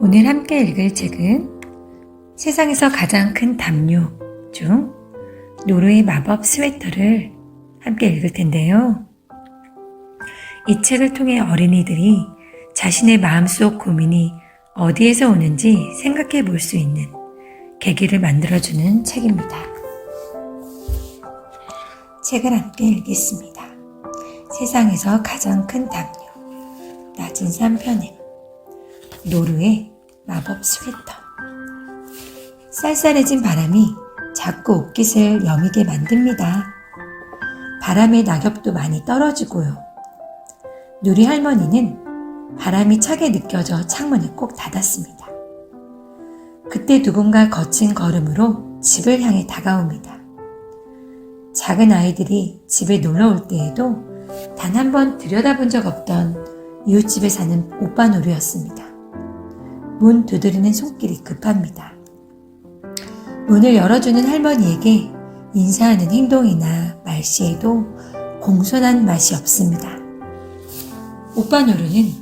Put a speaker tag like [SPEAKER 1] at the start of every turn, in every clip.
[SPEAKER 1] 오늘 함께 읽을 책은 세상에서 가장 큰 담요 중 노르의 마법 스웨터를 함께 읽을 텐데요. 이 책을 통해 어린이들이 자신의 마음속 고민이 어디에서 오는지 생각해 볼 수 있는 계기를 만들어주는 책입니다. 책을 함께 읽겠습니다. 세상에서 가장 큰 담요, 낮은 3편의 노르의 마법 스웨터. 쌀쌀해진 바람이 자꾸 옷깃을 여미게 만듭니다. 바람의 낙엽도 많이 떨어지고요. 누리 할머니는 바람이 차게 느껴져 창문을 꼭 닫았습니다. 그때 누군가 거친 걸음으로 집을 향해 다가옵니다. 작은 아이들이 집에 놀러 올 때에도 단 한 번 들여다본 적 없던 이웃집에 사는 오빠 노루였습니다. 문 두드리는 손길이 급합니다. 문을 열어주는 할머니에게 인사하는 행동이나 말씨에도 공손한 맛이 없습니다. 오빠 노루는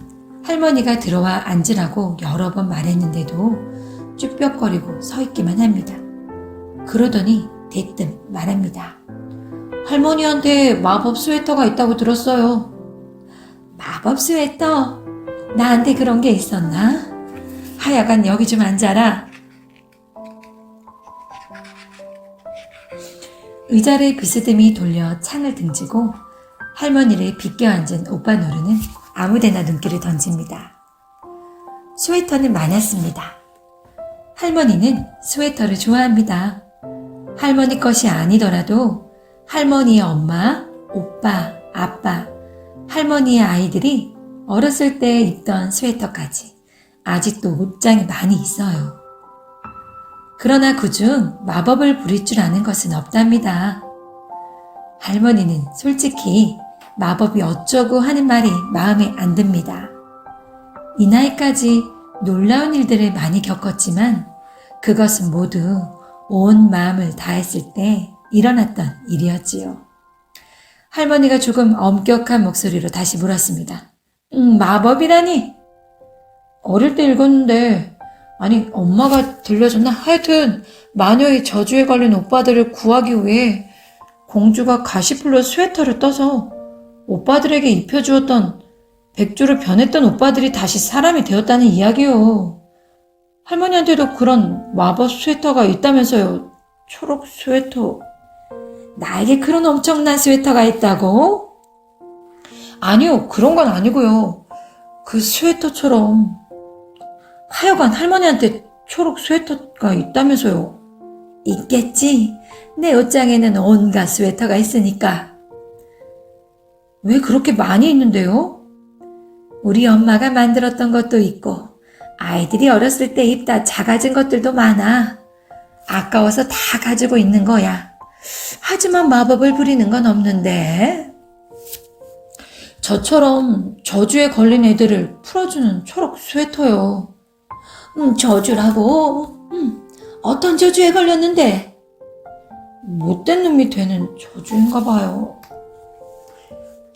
[SPEAKER 1] 할머니가 들어와 앉으라고 여러 번 말했는데도 쭈뼛거리고 서 있기만 합니다. 그러더니 대뜸 말합니다. 할머니한테 마법 스웨터가 있다고 들었어요. 마법 스웨터? 나한테 그런 게 있었나? 하여간 여기 좀 앉아라. 의자를 비스듬히 돌려 창을 등지고 할머니를 비껴 앉은 오빠 노루는 아무데나 눈길을 던집니다. 스웨터는 많았습니다. 할머니는 스웨터를 좋아합니다. 할머니 것이 아니더라도 할머니의 엄마, 오빠, 아빠, 할머니의 아이들이 어렸을 때 입던 스웨터까지 아직도 옷장에 많이 있어요. 그러나 그중 마법을 부릴 줄 아는 것은 없답니다. 할머니는 솔직히 마법이 어쩌고 하는 말이 마음에 안 듭니다. 이 나이까지 놀라운 일들을 많이 겪었지만 그것은 모두 온 마음을 다했을 때 일어났던 일이었지요. 할머니가 조금 엄격한 목소리로 다시 물었습니다. 마법이라니? 어릴 때 읽었는데, 아니 엄마가 들려줬나? 하여튼 마녀의 저주에 걸린 오빠들을 구하기 위해 공주가 가시풀로 스웨터를 떠서 오빠들에게 입혀주었던 백조로 변했던 오빠들이 다시 사람이 되었다는 이야기요. 할머니한테도 그런 마법 스웨터가 있다면서요. 초록 스웨터. 나에게 그런 엄청난 스웨터가 있다고? 아니요, 그런 건 아니고요. 그 스웨터처럼 하여간 할머니한테 초록 스웨터가 있다면서요. 있겠지. 내 옷장에는 온갖 스웨터가 있으니까. 왜 그렇게 많이 있는데요? 우리 엄마가 만들었던 것도 있고 아이들이 어렸을 때 입다 작아진 것들도 많아. 아까워서 다 가지고 있는 거야. 하지만 마법을 부리는 건 없는데. 저처럼 저주에 걸린 애들을 풀어주는 초록 스웨터요. 저주라고? 어떤 저주에 걸렸는데? 못된 놈이 되는 저주인가 봐요.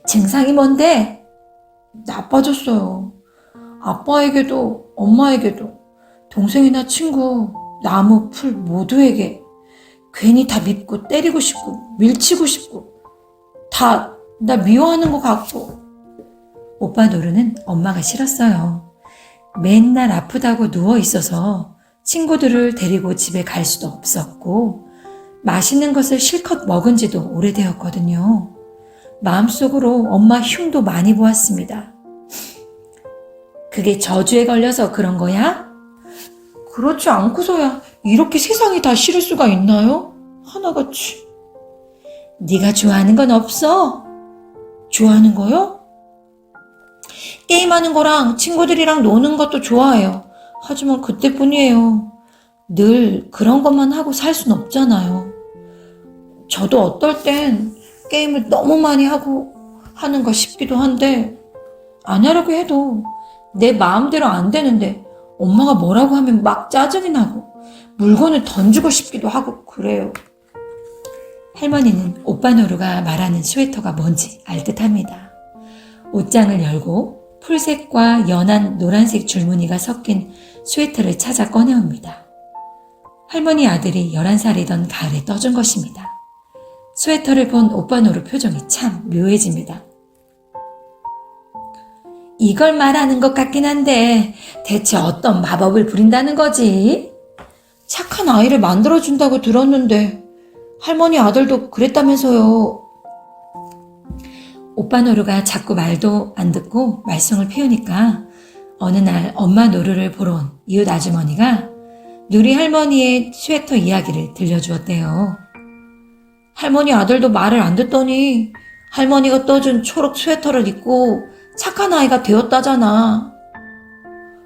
[SPEAKER 1] 증상이 뭔데? 나빠졌어요. 아빠에게도 엄마에게도 동생이나 친구, 나무, 풀 모두에게 괜히 다 밉고 때리고 싶고 밀치고 싶고 다 나 미워하는 것 같고. 오빠 노루는 엄마가 싫었어요. 맨날 아프다고 누워있어서 친구들을 데리고 집에 갈 수도 없었고 맛있는 것을 실컷 먹은 지도 오래되었거든요. 마음속으로 엄마 흉도 많이 보았습니다. 그게 저주에 걸려서 그런 거야? 그렇지 않고서야 이렇게 세상이 다 싫을 수가 있나요? 하나같이. 네가 좋아하는 건 없어? 좋아하는 거요? 게임하는 거랑 친구들이랑 노는 것도 좋아해요. 하지만 그때뿐이에요. 늘 그런 것만 하고 살 순 없잖아요. 저도 어떨 땐 게임을 너무 많이 하고 하는 거 싶기도 한데 안 하려고 해도 내 마음대로 안 되는데 엄마가 뭐라고 하면 막 짜증이 나고 물건을 던지고 싶기도 하고 그래요. 할머니는 오빠 노루가 말하는 스웨터가 뭔지 알 듯합니다. 옷장을 열고 풀색과 연한 노란색 줄무늬가 섞인 스웨터를 찾아 꺼내옵니다. 할머니 아들이 11살이던 가을에 떠준 것입니다. 스웨터를 본 오빠 노루 표정이 참 묘해집니다. 이걸 말하는 것 같긴 한데 대체 어떤 마법을 부린다는 거지? 착한 아이를 만들어준다고 들었는데 할머니 아들도 그랬다면서요. 오빠 노루가 자꾸 말도 안 듣고 말썽을 피우니까 어느 날 엄마 노루를 보러 온 이웃 아주머니가 누리 할머니의 스웨터 이야기를 들려주었대요. 할머니 아들도 말을 안 듣더니 할머니가 떠준 초록 스웨터를 입고 착한 아이가 되었다잖아.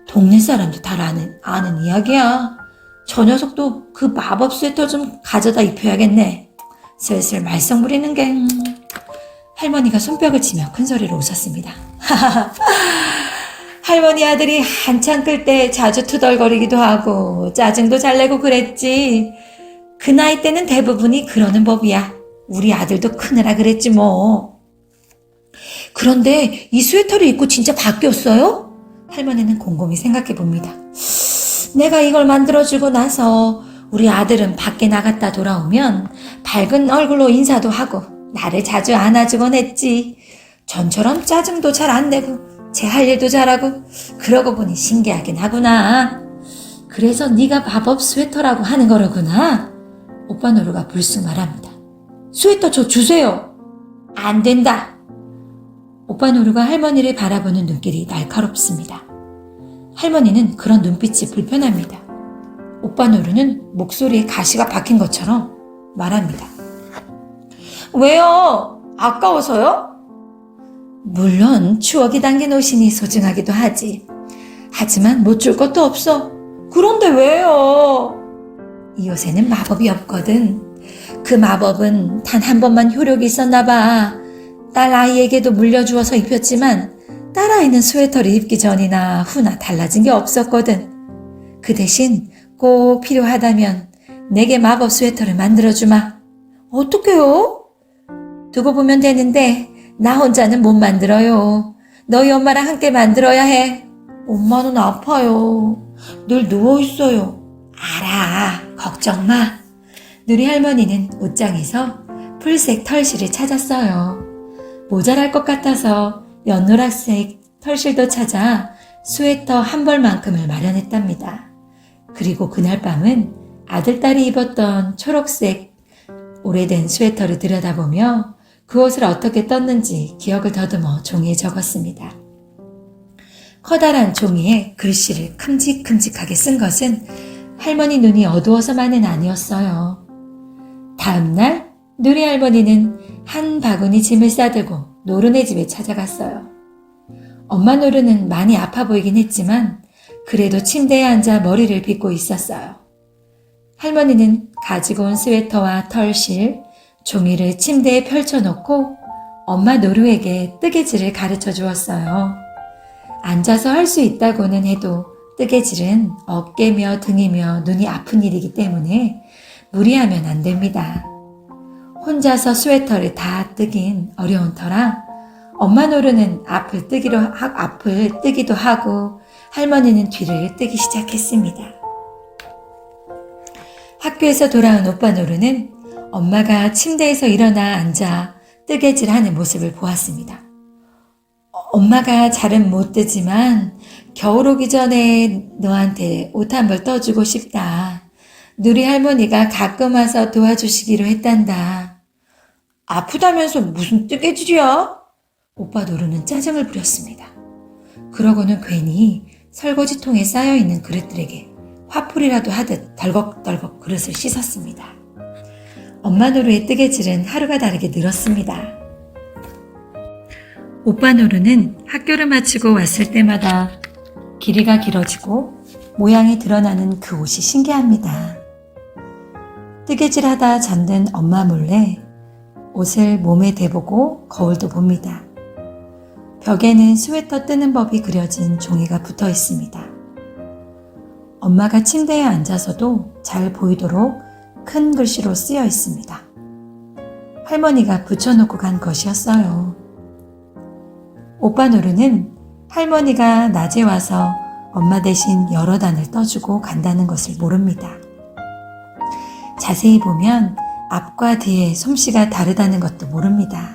[SPEAKER 1] 동네 사람도 다 아는 이야기야. 저 녀석도 그 마법 스웨터 좀 가져다 입혀야겠네. 슬슬 말썽 부리는 게... 할머니가 손뼉을 치며 큰 소리로 웃었습니다. 할머니 아들이 한창 끌 때 자주 투덜거리기도 하고 짜증도 잘 내고 그랬지. 그 나이 때는 대부분이 그러는 법이야. 우리 아들도 크느라 그랬지 뭐. 그런데 이 스웨터를 입고 진짜 바뀌었어요? 할머니는 곰곰이 생각해 봅니다. 내가 이걸 만들어주고 나서 우리 아들은 밖에 나갔다 돌아오면 밝은 얼굴로 인사도 하고 나를 자주 안아주곤 했지. 전처럼 짜증도 잘 안 내고 제 할 일도 잘하고 그러고 보니 신기하긴 하구나. 그래서 네가 마법 스웨터라고 하는 거로구나. 오빠 노루가 불쑥 말합니다. 스웨터 저 주세요. 안 된다. 오빠 노루가 할머니를 바라보는 눈길이 날카롭습니다. 할머니는 그런 눈빛이 불편합니다. 오빠 노루는 목소리에 가시가 박힌 것처럼 말합니다. 왜요? 아까워서요? 물론 추억이 담긴 옷이니 소중하기도 하지. 하지만 못 줄 것도 없어. 그런데 왜요? 이 옷에는 마법이 없거든. 그 마법은 단 한 번만 효력이 있었나 봐. 딸 아이에게도 물려주어서 입혔지만 딸 아이는 스웨터를 입기 전이나 후나 달라진 게 없었거든. 그 대신 꼭 필요하다면 내게 마법 스웨터를 만들어주마. 어떡해요? 두고 보면 되는데 나 혼자는 못 만들어요. 너희 엄마랑 함께 만들어야 해. 엄마는 아파요. 늘 누워있어요. 알아. 걱정 마. 누리 할머니는 옷장에서 풀색 털실을 찾았어요. 모자랄 것 같아서 연노란색 털실도 찾아 스웨터 한 벌만큼을 마련했답니다. 그리고 그날 밤은 아들딸이 입었던 초록색 오래된 스웨터를 들여다보며 그 옷을 어떻게 떴는지 기억을 더듬어 종이에 적었습니다. 커다란 종이에 글씨를 큼직큼직하게 쓴 것은 할머니 눈이 어두워서만은 아니었어요. 다음 날 누리 할머니는 한 바구니 짐을 싸들고 노루네 집에 찾아갔어요. 엄마 노루는 많이 아파 보이긴 했지만 그래도 침대에 앉아 머리를 빗고 있었어요. 할머니는 가지고 온 스웨터와 털실, 종이를 침대에 펼쳐놓고 엄마 노루에게 뜨개질을 가르쳐 주었어요. 앉아서 할 수 있다고는 해도 뜨개질은 어깨며 등이며 눈이 아픈 일이기 때문에 무리하면 안 됩니다. 혼자서 스웨터를 다 뜨긴 어려운 터라 엄마 노루는 앞을 뜨기도 하고 할머니는 뒤를 뜨기 시작했습니다. 학교에서 돌아온 오빠 노루는 엄마가 침대에서 일어나 앉아 뜨개질하는 모습을 보았습니다. 엄마가 잘은 못 뜨지만 겨울 오기 전에 너한테 옷 한 벌 떠주고 싶다. 누리 할머니가 가끔 와서 도와주시기로 했단다. 아프다면서 무슨 뜨개질이야? 오빠 노루는 짜증을 부렸습니다. 그러고는 괜히 설거지통에 쌓여있는 그릇들에게 화풀이라도 하듯 덜컥덜컥 그릇을 씻었습니다. 엄마 노루의 뜨개질은 하루가 다르게 늘었습니다. 오빠 노루는 학교를 마치고 왔을 때마다 길이가 길어지고 모양이 드러나는 그 옷이 신기합니다. 뜨개질하다 잠든 엄마 몰래 옷을 몸에 대보고 거울도 봅니다. 벽에는 스웨터 뜨는 법이 그려진 종이가 붙어 있습니다. 엄마가 침대에 앉아서도 잘 보이도록 큰 글씨로 쓰여 있습니다. 할머니가 붙여놓고 간 것이었어요. 오빠 노루는 할머니가 낮에 와서 엄마 대신 여러 단을 떠주고 간다는 것을 모릅니다. 자세히 보면 앞과 뒤의 솜씨가 다르다는 것도 모릅니다.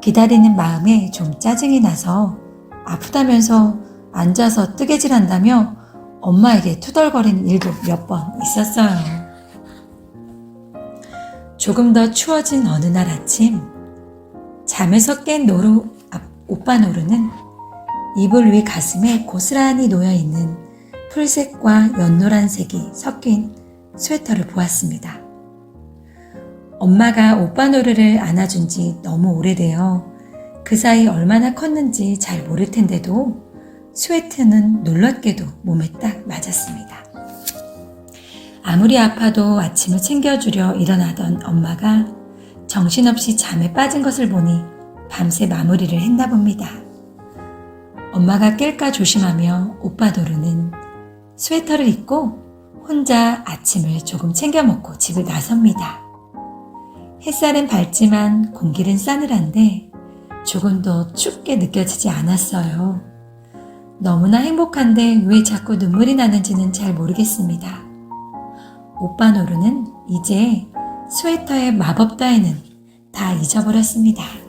[SPEAKER 1] 기다리는 마음에 좀 짜증이 나서 아프다면서 앉아서 뜨개질한다며 엄마에게 투덜거리는 일도 몇 번 있었어요. 조금 더 추워진 어느 날 아침, 잠에서 깬 오빠 노루는 이불 위 가슴에 고스란히 놓여있는 풀색과 연노란색이 섞인 스웨터를 보았습니다. 엄마가 오빠 노루를 안아준 지 너무 오래되어 그 사이 얼마나 컸는지 잘 모를 텐데도 스웨트는 놀랍게도 몸에 딱 맞았습니다. 아무리 아파도 아침을 챙겨주려 일어나던 엄마가 정신없이 잠에 빠진 것을 보니 밤새 마무리를 했나 봅니다. 엄마가 깰까 조심하며 오빠 노루는 스웨터를 입고 혼자 아침을 조금 챙겨 먹고 집을 나섭니다. 햇살은 밝지만 공기는 싸늘한데 조금도 춥게 느껴지지 않았어요. 너무나 행복한데 왜 자꾸 눈물이 나는지는 잘 모르겠습니다. 오빠 노루는 이제 스웨터의 마법 따위는 다 잊어버렸습니다.